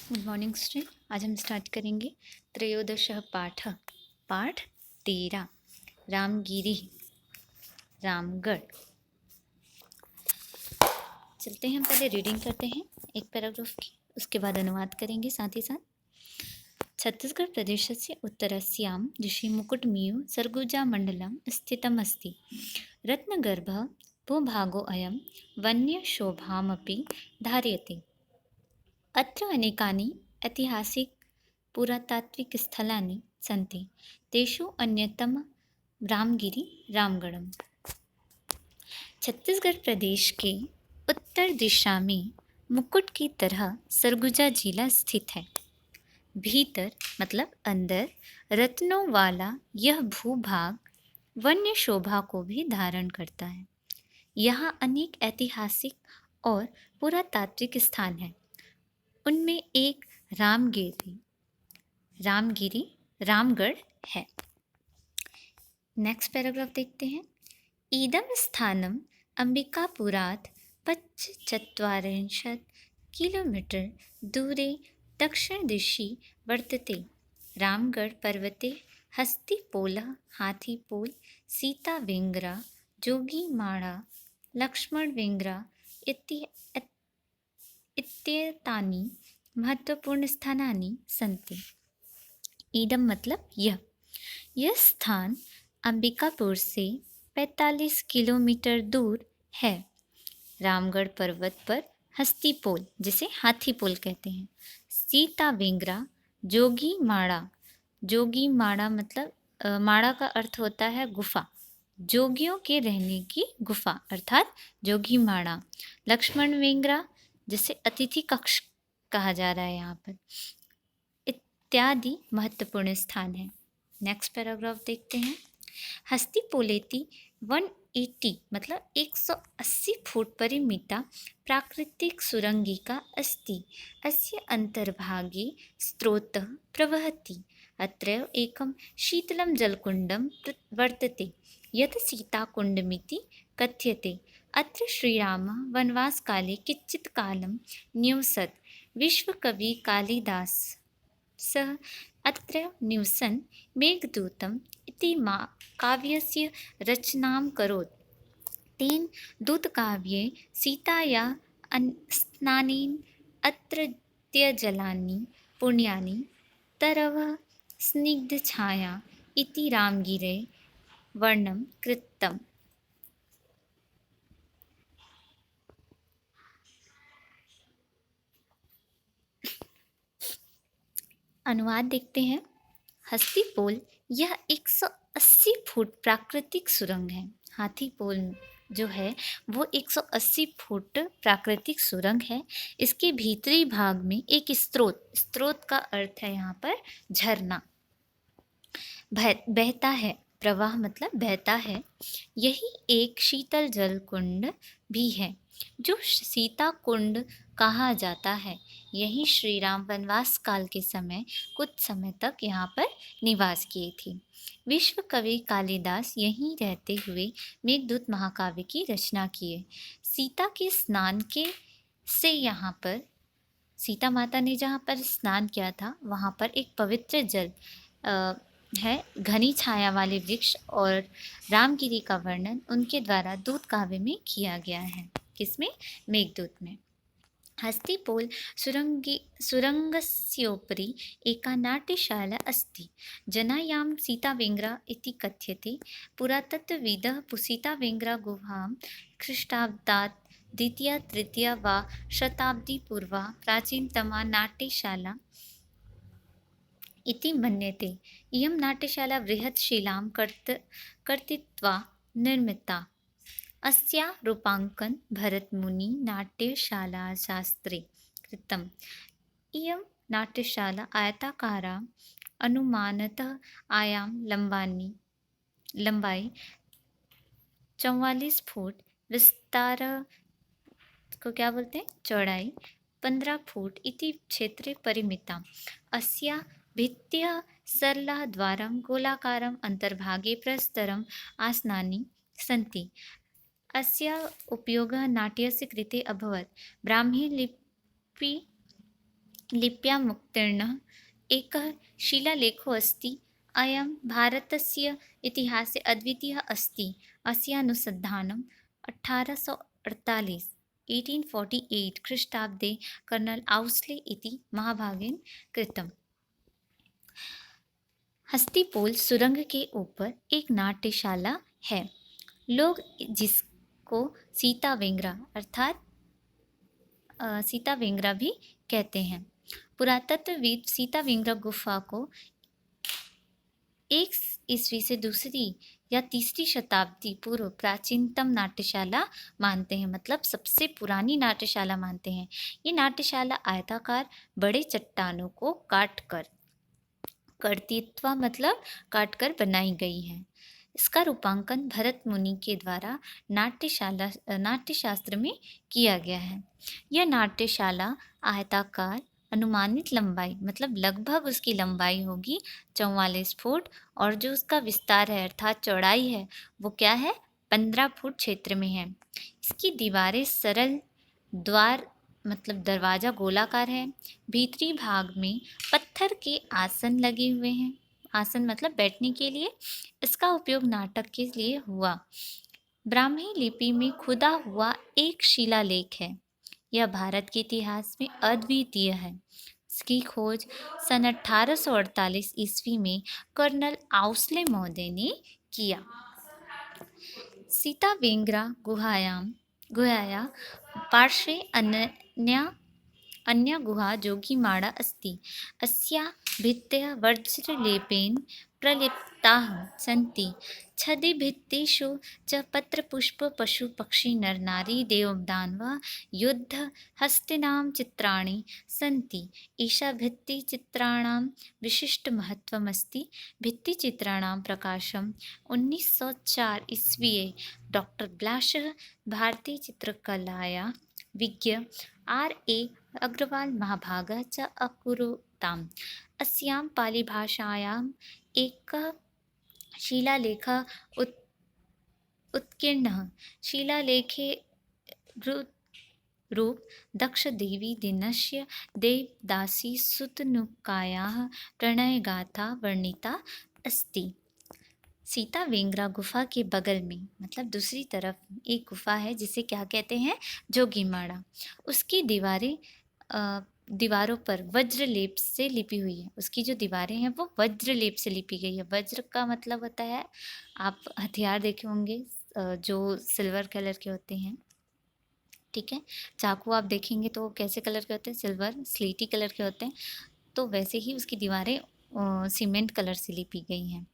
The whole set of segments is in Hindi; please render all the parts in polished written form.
Good morning student. आज हम स्टार्ट करेंगे त्रयोदशः पाठ 13 रामगिरी रामगढ़। चलते हैं, हम पहले रीडिंग करते हैं एक पैराग्राफ की, उसके बाद अनुवाद करेंगे साथ ही साथ। छत्तीसगढ़ प्रदेशस्य उत्तरस्यां दिशि मुकुटमियु सरगुजामण्डलं स्थितम् अस्ति। रत्नगर्भः भूभागोऽयं वन्यशोभामपि धारयति। अत्र अनेकानि ऐतिहासिक पुरातात्विकस्थलानि सन्ति। तेषु अन्यतमं रामगिरी रामगढ़। छत्तीसगढ़ प्रदेश के उत्तर दिशा में मुकुट की तरह सरगुजा जिला स्थित है। भीतर मतलब अंदर रत्नों वाला यह भूभाग वन्य शोभा को भी धारण करता है। यहाँ अनेक ऐतिहासिक और पुरातात्विक स्थान हैं। उनमें एक रामगिरी रामगढ़ है। नेक्स्ट पैराग्राफ देखते हैं। इदं स्थानम् अंबिकापुरात् 45 किलोमीटर दूरे दक्षिणदिशि वर्तते। रामगढ़ पर्वते हस्तिपोलः, हाथीपोल, सीतावेङ्गरा, जोगीमाळा, लक्ष्मणवेङ्गरा इत्येतानि महत्वपूर्णस्थानानि सन्ति। इदं मतलब यह स्थान अंबिकापुर से 45 किलोमीटर दूर है। रामगढ़ पर्वत पर हस्तिपोल, जिसे हाथीपोल कहते हैं, सीतावेंगरा, जोगीमाड़ा मतलब माड़ा का अर्थ होता है गुफा, जोगियों के रहने की गुफा अर्थात जोगीमाड़ा, लक्ष्मणवेंगरा जिसे अतिथि कक्ष कहा जा रहा है यहाँ पर, इत्यादि महत्वपूर्ण स्थान है। नेक्स्ट पैराग्राफ देखते हैं। हस्तिपोलेति 180 मतलब 180 फुट परिमिता प्राकृतिक सुरंगिका अस्ति। अस्य अन्तर्भागे स्रोतः प्रवहति। अत्र एकं शीतलं जलकुण्डं वर्तते यत् सीताकुण्डमिति कथ्यते। अत्र श्रीरामः वनवासकाले किञ्चित् कालं न्यवसत्। विश्वकविः कालिदासः अत्र निवसन् मेघदूतम् इति काव्यस्य रचनां करोत्। तेन दूतकाव्ये सीतायाः स्नानेन अत्रत्यजलानि पुण्यानि तरवः स्निग्धछाया इति रामगिरेः वर्णनं कृतम्। अनुवाद देखते हैं। हस्तिपोल यह 180 फुट प्राकृतिक सुरंग है। हाथीपोल जो है वो 180 फुट प्राकृतिक सुरंग है। इसके भीतरी भाग में एक स्रोत का अर्थ है यहाँ पर झरना, बहता है। प्रवाह मतलब बहता है। यही एक शीतल जल कुंड भी है जो सीता कुंड कहा जाता है। यही श्री राम वनवास काल के समय कुछ समय तक यहाँ पर निवास किए थे। विश्व कवि कालिदास यहीं रहते हुए मेघदूत महाकाव्य की रचना किए। सीता के स्नान के से यहाँ पर सीता माता ने जहाँ पर स्नान किया था वहाँ पर एक पवित्र जल है, घनी छाया वाले वृक्ष और रामगिरी का वर्णन उनके द्वारा दूत काव्य में किया गया है। किसमें? मेघदूत में। हस्तिपोल सुरङ्गस्योपरि एका नाट्यशाला अस्ति। जनायां सीतावेङ्गरा इति कथ्यते। पुरातत्त्वविदः सीतावेङ्गरा गुहां ख्रीष्टाब्दात् द्वितीया तृतीया वा शताब्दीपूर्वा प्राचीनतमा नाट्यशाला इति मन्यते। इयं नाट्यशाला बृहत् शिलां कर्तित्वा निर्मिता। अस्या रूपाङ्कनं भरतमुनि नाट्यशालाशास्त्रे कृतम्। इयं नाट्यशाला आयताकारा, अनुमानतः आयाम लंबाई 44 फुट, विस्तार को क्या बोलते हैं, चौड़ाई 15 फुट इति क्षेत्रे परिमिता। अस्या भित्त्यः सरलः द्वारं गोलाकारम् अन्तर्भागे प्रस्तरम् आसनानि सन्ति। अस्य उपयोगः नाट्यस्य कृते अभवत्। ब्राह्मी लिपि लिप्या मुक्तीर्णः एकः शिलालेखो अस्ति। अयं भारतस्य इतिहासे अद्वितीयः अस्ति। अस्य अनुसन्धानम् 1848 1848 ख्रीष्टाब्दे कर्नल आउस्ले इति महाभागेन कृतम्। हस्तिपोल सुरंग के ऊपर एक नाट्यशाला है। लोग जिसको सीता वेंगरा अर्थात सीता वेंगरा भी कहते हैं। पुरातत्वविद सीता वेंगरा गुफा को 1 ईस्वी से दूसरी या तीसरी शताब्दी पूर्व प्राचीनतम नाट्यशाला मानते हैं, मतलब सबसे पुरानी नाट्यशाला मानते हैं। ये नाट्यशाला आयताकार बड़े चट्टानों को कर्तित्व मतलब काटकर बनाई गई है। इसका रूपांकन भरत मुनि के द्वारा नाट्यशास्त्र में किया गया है। यह नाट्यशाला आयताकार अनुमानित लंबाई मतलब लगभग उसकी लंबाई होगी 44 फुट और जो उसका विस्तार है अर्थात चौड़ाई है वो क्या है 15 फुट क्षेत्र में है। इसकी दीवारें सरल द्वार मतलब दरवाज़ा गोलाकार है। भीतरी भाग में पत्थर के आसन लगे हुए हैं। आसन मतलब बैठने के लिए। इसका उपयोग नाटक के लिए हुआ। ब्राह्मी लिपि में खुदा हुआ एक शिलालेख है। यह भारत के इतिहास में अद्वितीय है। इसकी खोज सन 1848 ईस्वी में कर्नल आउस्ले महोदय ने किया। सीता वेंगरा गुहाया पार्श्वे अन्या गुहा जोगीमाडा अस्ति। अस्याः भित्तयः वज्रलेपेन प्रलेप्ताः सन्ति। छदिभित्तिषु च पत्रपुष्पपशुपक्षी नरनारी देवदानव युद्धहस्तीनां चित्राणि सन्ति। एषा भित्तिचित्राणां विशिष्टमहत्त्वमस्ति। भित्तिचित्राणां प्रकाशम् 1904 ईस्वीये डॉक्टर ब्लाशः भारतीयचित्रकलाया विज्ञ R.A. अग्रवाल महाभागः च अकुरुताम्। अस्यां पालीभाषायाम् एकः शिलालेखः उत्कीर्णः। शिलालेखे रूप दक्षदेवी दिनस्य देवदासी सुतनुकायाः प्रणयगाथा वर्णिता अस्ति। सीता वेंगरा गुफा के बगल में मतलब दूसरी तरफ एक गुफा है जिसे क्या कहते हैं जोगीमाड़ा। उसकी दीवारों पर वज्रलेप से लिपी हुई है। उसकी जो दीवारें हैं वो वज्रलेप से लिपी गई है। वज्र का मतलब होता है आप हथियार देखे होंगे जो सिल्वर कलर के होते हैं, ठीक है। चाकू आप देखेंगे तो कैसे कलर के होते हैं, सिल्वर स्लेटी कलर के होते हैं। तो वैसे ही उसकी दीवारें सीमेंट कलर से लिपी गई हैं।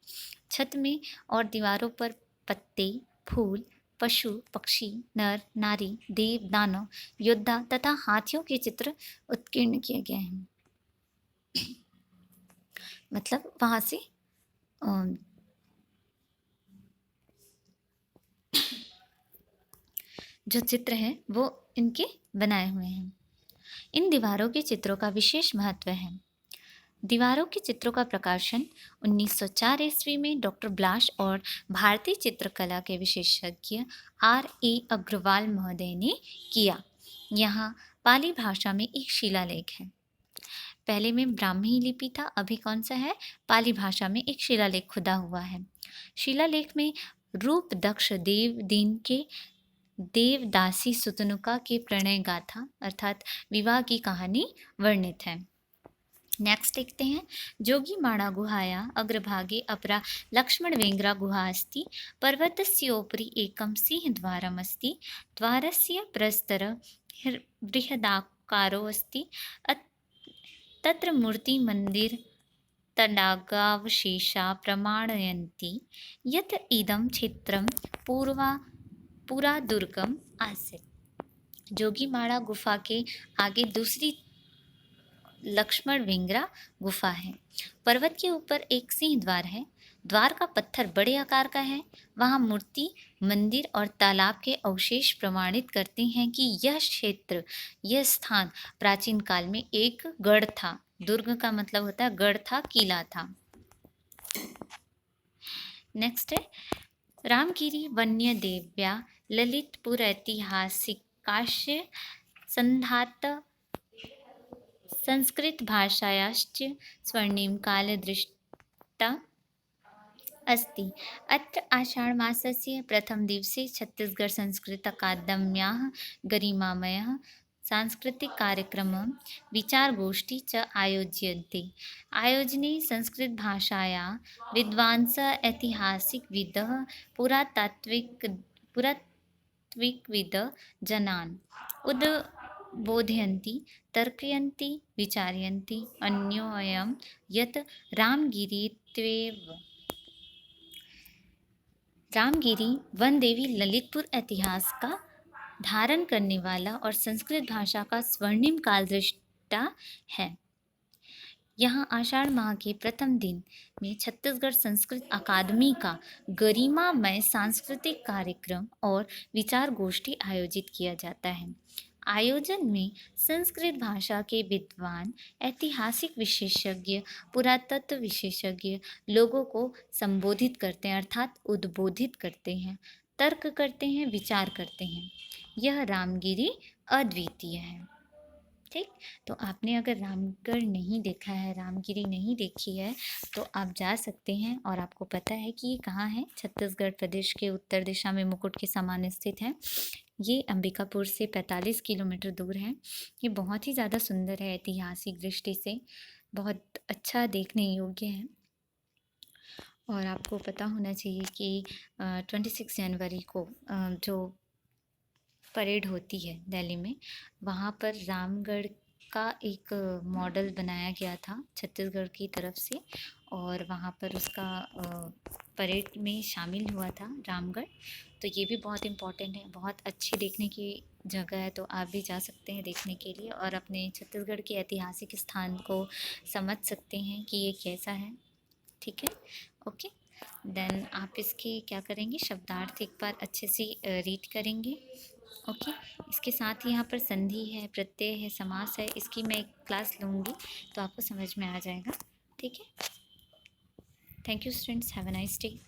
छत में और दीवारों पर पत्ते, फूल, पशु, पक्षी, नर, नारी, देव, दानव, योद्धा तथा हाथियों के चित्र उत्कीर्ण किए गए हैं। मतलब वहाँ से जो चित्र हैं वो इनके बनाए हुए हैं। इन दीवारों के चित्रों का विशेष महत्व है। दीवारों के चित्रों का प्रकाशन 1904 ईस्वी में डॉक्टर ब्लाश और भारतीय चित्रकला के विशेषज्ञ R.A. अग्रवाल महोदय ने किया। यहाँ पाली भाषा में एक शिलालेख है। पहले में ब्राह्मी लिपि था, अभी कौन सा है, पाली भाषा में एक शिलालेख खुदा हुआ है। शिलालेख में रूप दक्ष देव दिन के देवदासी सुतनुका के प्रणय गाथा अर्थात विवाह की कहानी वर्णित है। नेक्स्ट देखते हैं। जोगीमाडा गुहाया अग्रभागे अपरा लक्ष्मणवेङ्गरा गुहा अस्ति। पर्वतस्योपरि एकं सिंहद्वारम् अस्ति। द्वारस्य प्रस्तरः बृहदाकारो अस्ति। तत्र मूर्तिमन्दिर तडागावशेषा प्रमाणयन्ति यत् इदं क्षेत्रं पुरा दुर्गम आसीत्। जोगीमाडा गुफा के आगे दूसरी लक्ष्मण वेंगरा गुफा है। पर्वत के ऊपर एक सिंह द्वार है। द्वार का पत्थर बड़े आकार का है। वहाँ मूर्ति, मंदिर और तालाब के अवशेष प्रमाणित करते हैं कि यह क्षेत्र, यह स्थान प्राचीन काल में एक गढ़ था। दुर्ग का मतलब होता है गढ़ था, किला था। नेक्स्ट है रामगिरी वन्य देव्या ललितपुर ऐतिहासिक काश्य संधात संस्कृतभाषायाश्च स्वर्णिम कालदृष्टा अस्ति। अत्र आषाढमासस्य प्रथमदिवसे छत्तीसगढ़संस्कृतअकादम्याः गरिमामयः सांस्कृतिककार्यक्रमः विचारगोष्ठी च आयोज्यन्ते। आयोजने संस्कृतभाषायाः विद्वांसः ऐतिहासिकविदः पुरातात्विकविदः जनान् उद्बोधयन्ति तर्कयन्ति विचारयन्ति अन्योन्यं यत् रामगिरी वन देवी ललितपुर इतिहास का धारण करने वाला और संस्कृत भाषा का स्वर्णिम काल दृष्टा है। यहाँ आषाढ़ माह के प्रथम दिन में छत्तीसगढ़ संस्कृत अकादमी का गरिमामय सांस्कृतिक कार्यक्रम और विचार गोष्ठी आयोजित किया जाता है। आयोजन में संस्कृत भाषा के विद्वान, ऐतिहासिक विशेषज्ञ, पुरातत्व विशेषज्ञ लोगों को संबोधित करते हैं अर्थात उद्बोधित करते हैं, तर्क करते हैं, विचार करते हैं। यह रामगिरी अद्वितीय है। ठीक, तो आपने अगर रामगढ़ नहीं देखा है, रामगिरी नहीं देखी है, तो आप जा सकते हैं। और आपको पता है कि ये कहाँ है? छत्तीसगढ़ प्रदेश के उत्तर दिशा में मुकुट के समान स्थित है। ये अंबिकापुर से 45 किलोमीटर दूर है। ये बहुत ही ज़्यादा सुंदर है, ऐतिहासिक दृष्टि से बहुत अच्छा देखने योग्य है। और आपको पता होना चाहिए कि 26 जनवरी को जो परेड होती है दिल्ली में, वहाँ पर रामगढ़ का एक मॉडल बनाया गया था छत्तीसगढ़ की तरफ से, और वहाँ पर उसका परेड में शामिल हुआ था रामगढ़। तो ये भी बहुत इम्पॉर्टेंट है, बहुत अच्छी देखने की जगह है, तो आप भी जा सकते हैं देखने के लिए और अपने छत्तीसगढ़ के ऐतिहासिक स्थान को समझ सकते हैं कि ये कैसा है। ठीक है, ओके। देन आप इसके क्या करेंगे, शब्दार्थ एक बार अच्छे से रीड करेंगे। ओके, इसके साथ ही यहाँ पर संधि है, प्रत्यय है, समास है। इसकी मैं एक क्लास लूँगी तो आपको समझ में आ जाएगा। ठीक है, thank you students, have a nice day.